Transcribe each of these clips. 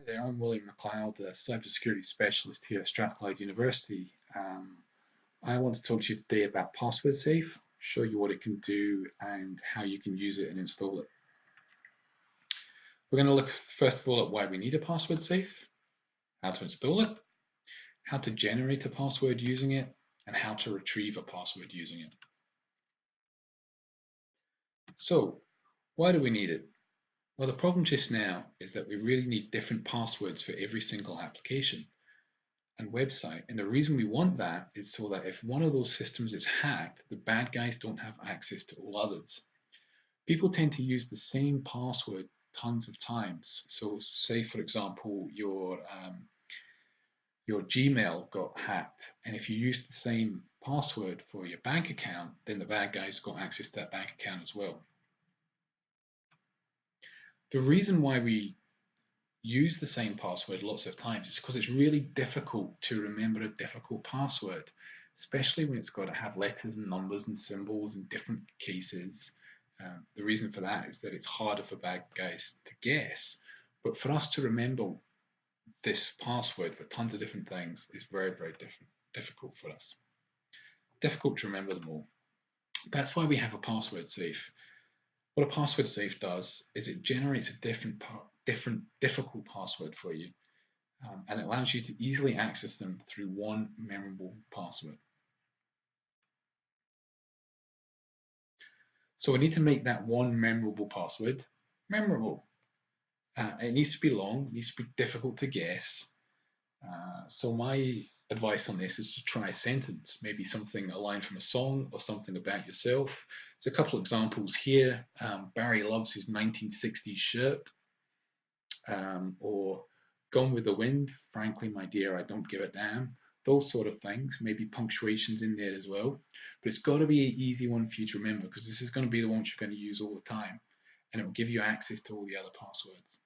There, I'm William McLeod, a cybersecurity specialist here at Strathclyde University. I want to talk to you today about Password Safe, show you what it can do and how you can use it and install it. We're going to look first of all at why we need a password safe, how to install it, how to generate a password using it, and how to retrieve a password using it. So, why do we need it? Well, the problem just now is that we really need different passwords for every single application and website. And the reason we want that is so that if one of those systems is hacked, the bad guys don't have access to all others. People tend to use the same password tons of times. So say, for example, your Gmail got hacked, and if you use the same password for your bank account, then the bad guys got access to that bank account as well. The reason why we use the same password lots of times is because it's really difficult to remember a difficult password, especially when it's got to have letters and numbers and symbols in different cases. The reason for that is that it's harder for bad guys to guess, but for us to remember this password for tons of different things is very, very difficult for us. Difficult to remember them all. That's why we have a password safe. What a password safe does is it generates a different difficult password for you, and it allows you to easily access them through one memorable password. So we need to make that one memorable password memorable. It needs to be long, it needs to be difficult to guess. So my advice on this is to try a sentence, maybe something, a line from a song or something about yourself. There's a couple of examples here. Barry loves his 1960s shirt. Or Gone with the Wind, frankly, my dear, I don't give a damn. Those sort of things, maybe punctuations in there as well. But it's got to be an easy one for you to remember, because this is going to be the ones you're going to use all the time, and it will give you access to all the other passwords.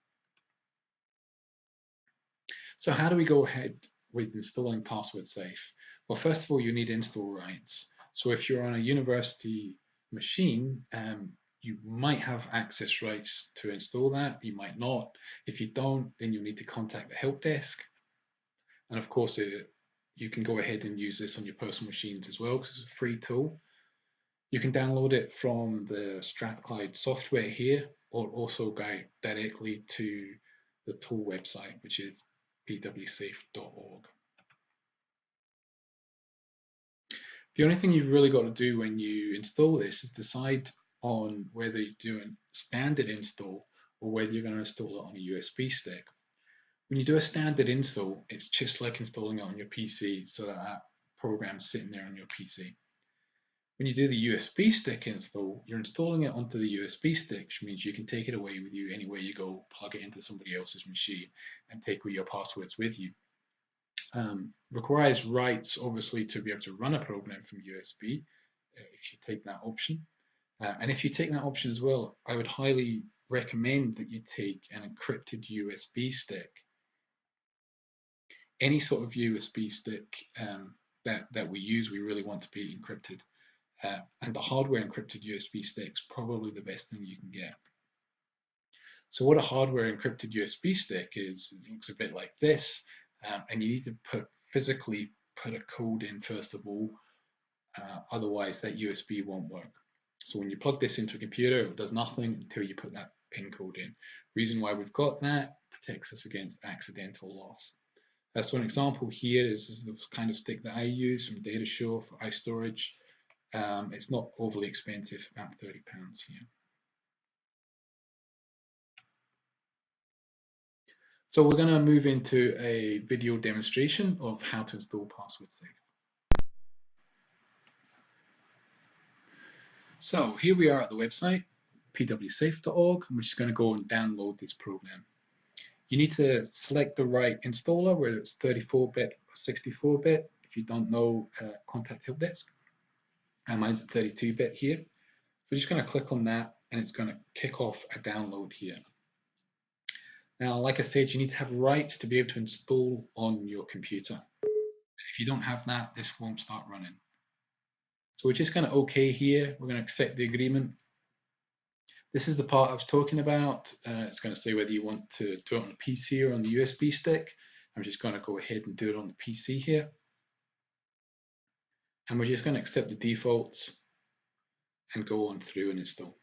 So how do we go ahead with installing Password Safe? Well, first of all, you need install rights. So if you're on a university machine, you might have access rights to install that, you might not. If you don't, then you'll need to contact the help desk. And of course, you can go ahead and use this on your personal machines as well, because it's a free tool. You can download it from the Strathclyde software here, or also go directly to the tool website, which is pwsafe.org. The only thing you've really got to do when you install this is decide on whether you do a standard install or whether you're going to install it on a USB stick. When you do a standard install, it's just like installing it on your PC, so that program's sitting there on your PC. When you do the USB stick install, you're installing it onto the USB stick, which means you can take it away with you anywhere you go, plug it into somebody else's machine, and take all your passwords with you. Requires rights, obviously, to be able to run a program from USB, if you take that option. And if you take that option as well, I would highly recommend that you take an encrypted USB stick. Any sort of USB stick that we use, we really want to be encrypted. And the hardware encrypted USB stick's probably the best thing you can get. So what a hardware encrypted USB stick is, it looks a bit like this, and you need to physically put a code in first of all, otherwise that USB won't work. So when you plug this into a computer, it does nothing until you put that PIN code in. Reason why we've got that, protects us against accidental loss. So an example here is the kind of stick that I use from DataShow for iStorage. It's not overly expensive, about £30 here. So we're going to move into a video demonstration of how to install Password Safe. So here we are at the website, pwsafe.org, and we're just going to go and download this program. You need to select the right installer, whether it's 34-bit or 64-bit. If you don't know, contact help desk. Mine's at 32-bit here. We're just going to click on that, and it's going to kick off a download here. Now, like I said, you need to have rights to be able to install on your computer. If you don't have that, this won't start running. So we're just going to OK here. We're going to accept the agreement. This is the part I was talking about. It's going to say whether you want to do it on the PC or on the USB stick. I'm just going to go ahead and do it on the PC here. And we're just going to accept the defaults and go on through and install.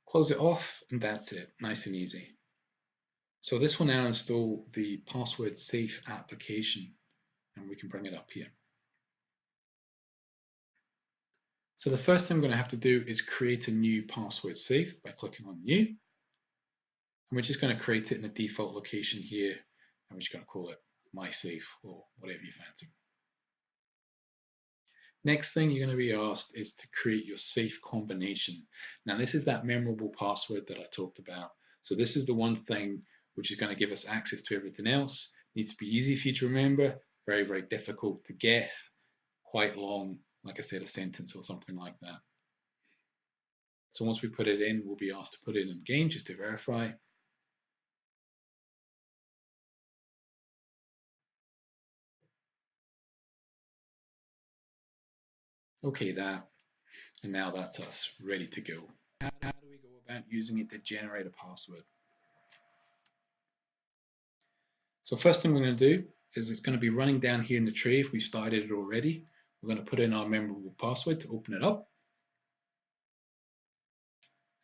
Close it off, and that's it. Nice and easy. So this will now install the password safe application, and we can bring it up here. So the first thing we're going to have to do is create a new password safe by clicking on new. And we're just going to create it in the default location here, and we're just going to call it my safe or whatever you fancy. Next thing you're going to be asked is to create your safe combination. Now this is that memorable password that I talked about. So this is the one thing which is going to give us access to everything else. It needs to be easy for you to remember, very, very difficult to guess, quite long, like I said, a sentence or something like that. So once we put it in, we'll be asked to put it in again just to verify. Okay, and now that's us ready to go. How do we go about using it to generate a password? So first thing we're going to do is it's going to be running down here in the tray if we started it already. We're going to put in our memorable password to open it up.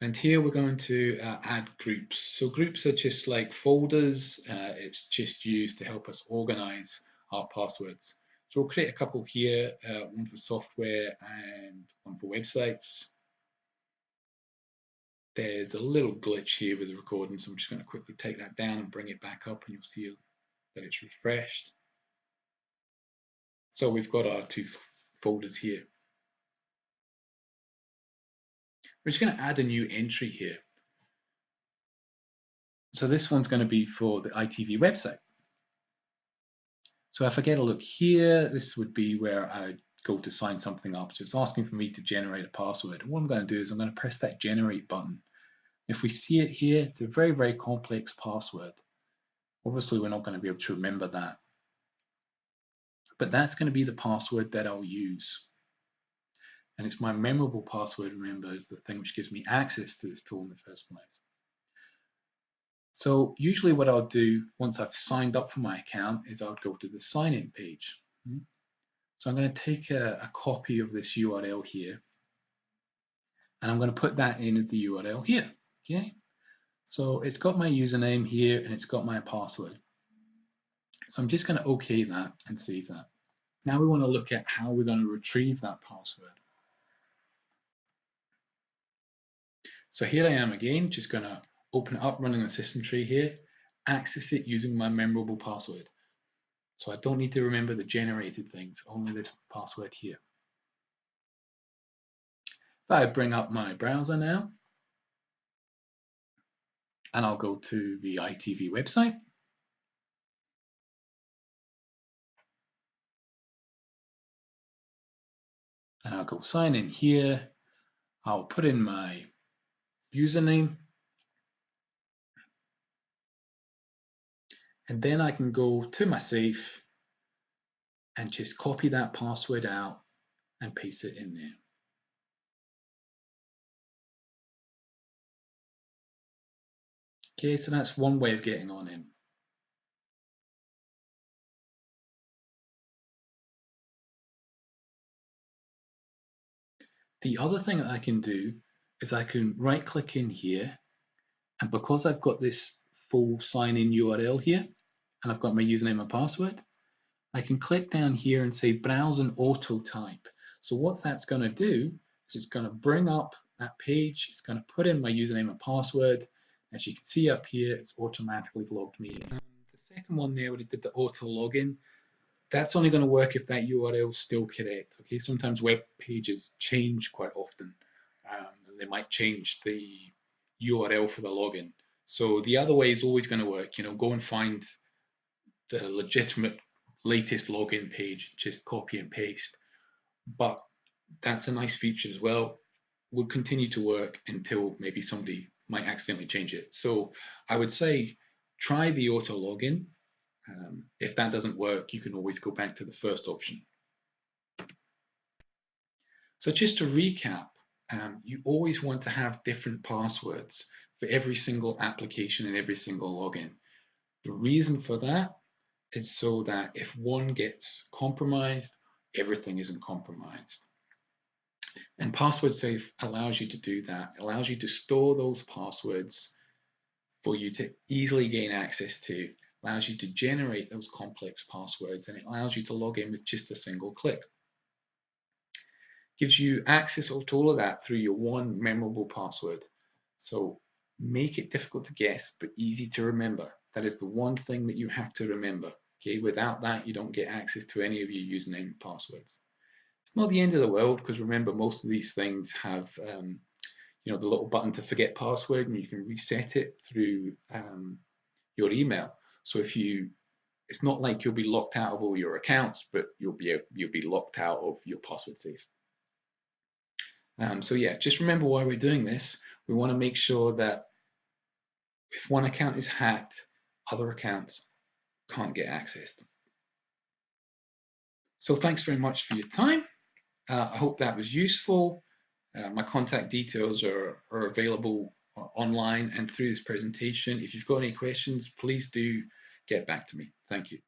And here we're going to add groups. So groups are just like folders. It's just used to help us organize our passwords. So we'll create a couple here, one for software and one for websites. There's a little glitch here with the recording, so I'm just going to quickly take that down and bring it back up, and you'll see that it's refreshed. So we've got our two folders here. We're just going to add a new entry here. So this one's going to be for the ITV website. So if I get a look here, this would be where I go to sign something up. So it's asking for me to generate a password. And what I'm going to do is I'm going to press that generate button. If we see it here, it's a very, very complex password. Obviously, we're not going to be able to remember that. But that's going to be the password that I'll use. And it's my memorable password, remember, is the thing which gives me access to this tool in the first place. So usually what I'll do once I've signed up for my account is I'll go to the sign in page. So I'm going to take a copy of this URL here, and I'm going to put that in as the URL here. Okay. So it's got my username here and it's got my password. So I'm just going to OK that and save that. Now we want to look at how we're going to retrieve that password. So here I am again, just going to open it up, running the system tree here, access it using my memorable password. So I don't need to remember the generated things, only this password here. If I bring up my browser now, and I'll go to the ITV website. And I'll go sign in here. I'll put in my username. And then I can go to my safe and just copy that password out and paste it in there. Okay, so that's one way of getting on in. The other thing that I can do is I can right click in here, and because I've got this full sign in URL here and I've got my username and password, I can click down here and say browse and auto type. So what that's going to do is it's going to bring up that page, it's going to put in my username and password. As you can see up here, it's automatically logged me in. The second one there, when it did the auto login, that's only going to work if that URL is still correct. Okay, sometimes web pages change quite often. And they might change the URL for the login. So the other way is always going to work. Go and find the legitimate latest login page, just copy and paste. But that's a nice feature as well. Will continue to work until maybe somebody might accidentally change it. So I would say try the auto login. If that doesn't work, you can always go back to the first option. So just to recap, you always want to have different passwords for every single application and every single login. The reason for that is so that if one gets compromised, everything isn't compromised. And password safe allows you to do that. It allows you to store those passwords for you to easily gain access to, allows you to generate those complex passwords, and it allows you to log in with just a single click. Gives you access to all of that through your one memorable password. So make it difficult to guess, but easy to remember. That is the one thing that you have to remember. Okay, without that, you don't get access to any of your username and passwords. It's not the end of the world, because remember, most of these things have the little button to forget password, and you can reset it through your email. So it's not like you'll be locked out of all your accounts, but you'll be locked out of your password safe. So yeah, just remember why we're doing this. We want to make sure that if one account is hacked, other accounts can't get accessed. So thanks very much for your time. I hope that was useful. My contact details are available online and through this presentation. If you've got any questions, please do get back to me. Thank you.